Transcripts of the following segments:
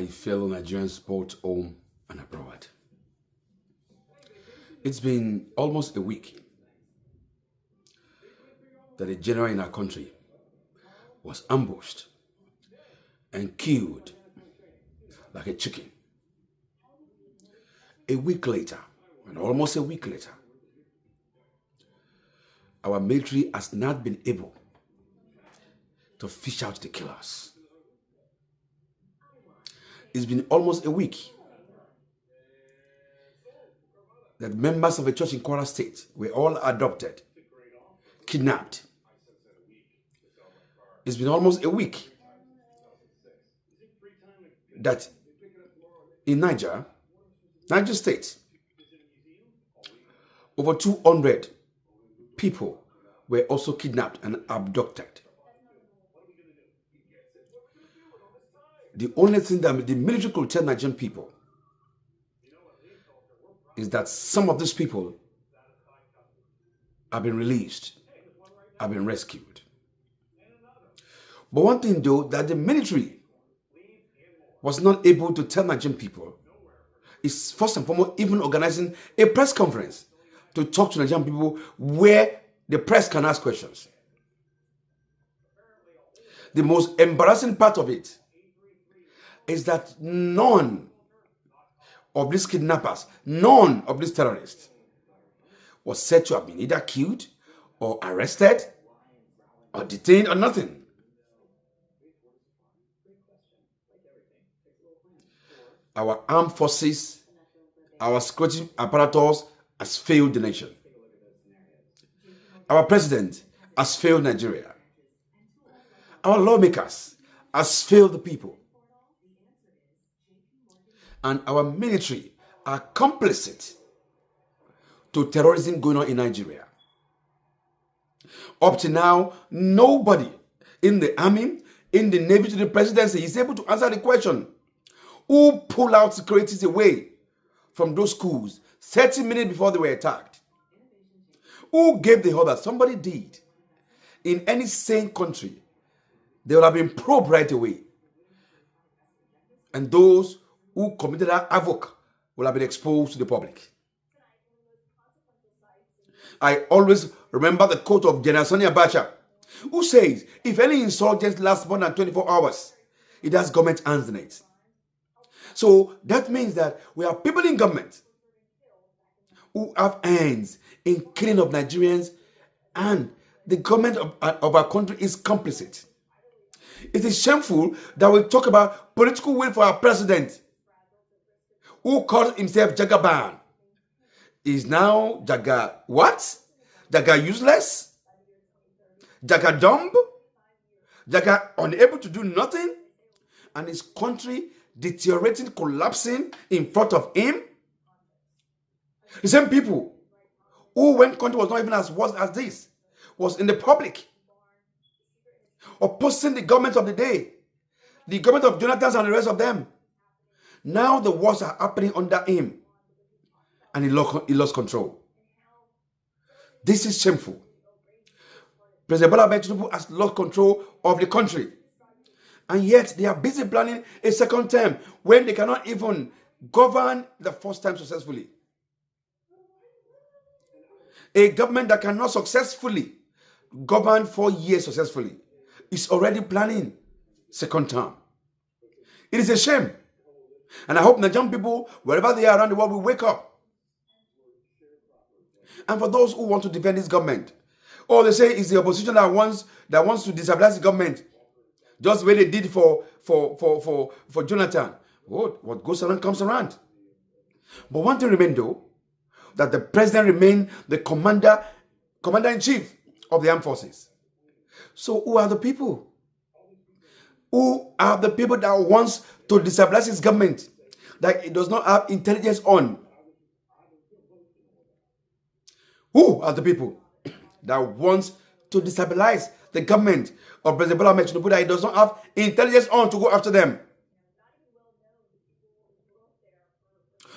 my fellow Nigerians both home and abroad. It's been almost a week that a general in our country was ambushed and killed like a chicken. A week later, and almost a week later, our military has not been able to fish out the killers. It's been almost a week that members of a church in Kwara State were all adopted, kidnapped. It's been almost a week that in Niger State, over 200 people were also kidnapped and abducted. The only thing that the military could tell Nigerian people is that some of these people have been released, have been rescued. But one thing though, that the military was not able to tell Nigerian people is first and foremost even organizing a press conference to talk to Nigerian people where the press can ask questions. The most embarrassing part of it is that none of these kidnappers, none of these terrorists was said to have been either killed or arrested or detained or nothing. Our armed forces, our security apparatus has failed the nation. Our president has failed Nigeria. Our lawmakers has failed the people. And our military are complicit to terrorism going on in Nigeria. Up to now, nobody in the army, in the navy, to the presidency is able to answer the question: who pulled out securities away from those schools 30 minutes before they were attacked? Who gave the order? Somebody did. In any sane country, they would have been probed right away. And those who committed that havoc will have been exposed to the public. I always remember the quote of General Sani Abacha, who says, if any insurgents last more than 24 hours, it has government hands in it. So that means that we have people in government who have hands in killing of Nigerians, and the government of our country is complicit. It is shameful that we talk about political will for our president, who calls himself Jagaban, is now Jaga what? Jaga useless? Jaga dumb? Jaga unable to do nothing? And his country deteriorating, collapsing in front of him? The same people who, when country was not even as worse as this, was in the public, opposing the government of the day, the government of Jonathan and the rest of them. Now the wars are happening under him, and he lost control. This is shameful. President Bola Ahmed Tinubu has lost control of the country, and yet they are busy planning a second term when they cannot even govern the first time successfully. A government that cannot successfully govern 4 years successfully is already planning second term. It is a shame. And I hope Nigerian people, wherever they are around the world, will wake up. And for those who want to defend this government, they say it's the opposition that wants to destabilize the government, just the way they did for Jonathan. What goes around comes around. But one thing remains though, that the president remains the commander-in-chief of the armed forces. So who are the people? Who are the people that wants to destabilize his government, that it does not have intelligence on? Who are the people that wants to destabilize the government of President Bola Ahmed Tinubu, that it does not have intelligence on to go after them?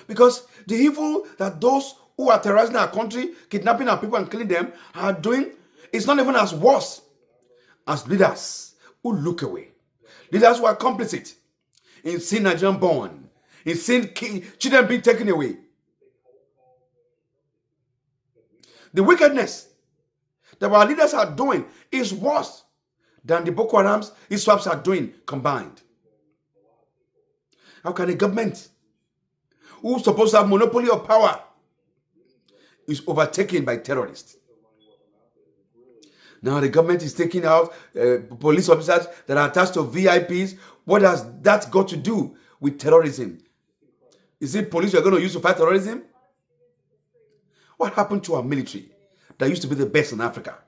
Because the evil that those who are terrorizing our country, kidnapping our people and killing them are doing is not even as worse as leaders who look away. Leaders who are complicit in seeing Nigerian born, in seeing children being taken away. The wickedness that our leaders are doing is worse than the Boko Harams, ISWAPs are doing combined. How can a government who's supposed to have monopoly of power is overtaken by terrorists? Now the government is taking out police officers that are attached to VIPs. What has that got to do with terrorism? Is it police you're going to use to fight terrorism? What happened to our military that used to be the best in Africa?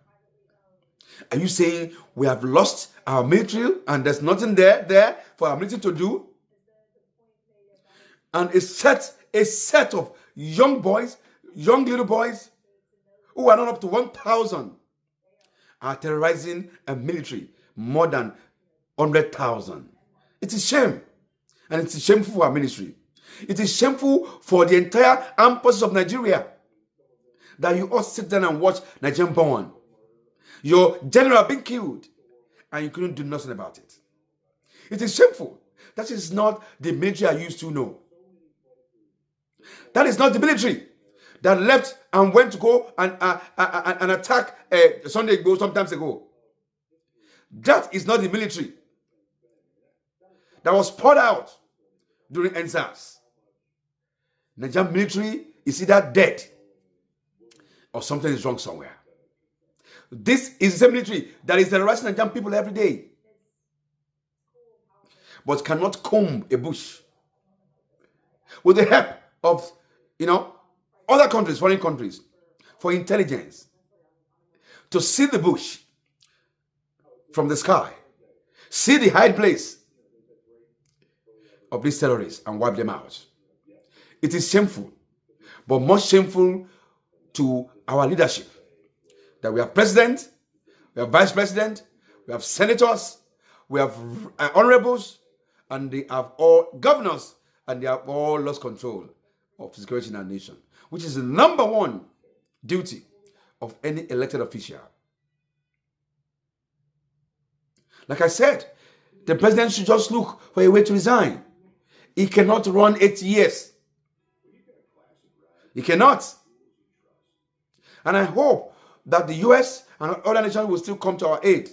Are you saying we have lost our military and there's nothing there for our military to do? And a set of young boys, young little boys, who are not up to 1,000, are terrorizing a military more than 100,000. It is shame. And it is shameful for our ministry. It is shameful for the entire armed forces of Nigeria that you all sit down and watch Nigerian born. Your general being killed and you couldn't do nothing about it. It is shameful. That is not the military I used to know. That is not the military that left and went to go and attack Sunday ago, sometimes ago. That is not the military that was poured out during NSAS. Nigerian military is either dead or something is wrong somewhere. This is the military that is terrorizing Nigerian people every day, but cannot comb a bush with the help of, other countries, foreign countries, for intelligence, to see the bush from the sky, see the hide place of these terrorists and wipe them out. It is shameful, but more shameful to our leadership that we have president, we have vice president, we have senators, we have honorables, and they have all governors, and they have all lost control of security in our nation, which is the number one duty of any elected official. Like I said, the president should just look for a way to resign. He cannot run 8 years. He cannot. And I hope that the US and other nations will still come to our aid.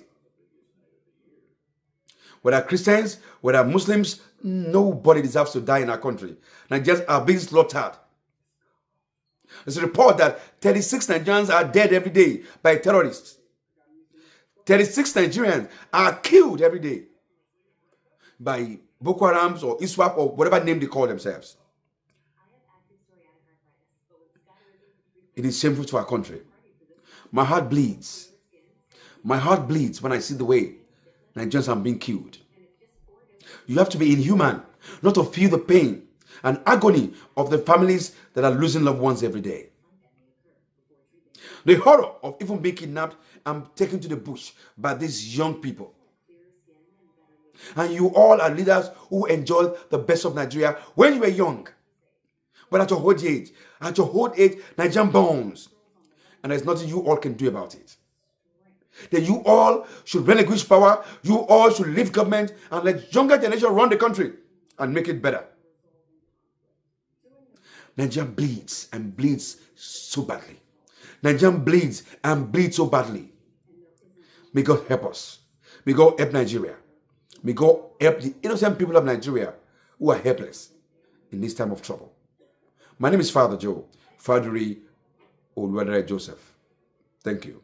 Whether Christians, whether Muslims, nobody deserves to die in our country. Nigerians are being slaughtered. There's a report that 36 Nigerians are dead every day by terrorists. 36 Nigerians are killed every day by Boko Harams or ISWAP or whatever name they call themselves. It is shameful to our country. My heart bleeds. My heart bleeds when I see the way Nigerians are being killed. You have to be inhuman not to feel the pain and agony of the families that are losing loved ones every day. The horror of even being kidnapped and taken to the bush by these young people. And you all are leaders who enjoyed the best of Nigeria when you were young. But at your old age, Nigerian bones. And there's nothing you all can do about it. Then you all should relinquish power. You all should leave government and let younger generation run the country and make it better. Nigeria bleeds and bleeds so badly. Nigeria bleeds and bleeds so badly. May God help us. May God help Nigeria. May God help the innocent people of Nigeria who are helpless in this time of trouble. My name is Father Joe, Faduri Oluwadare Joseph. Thank you.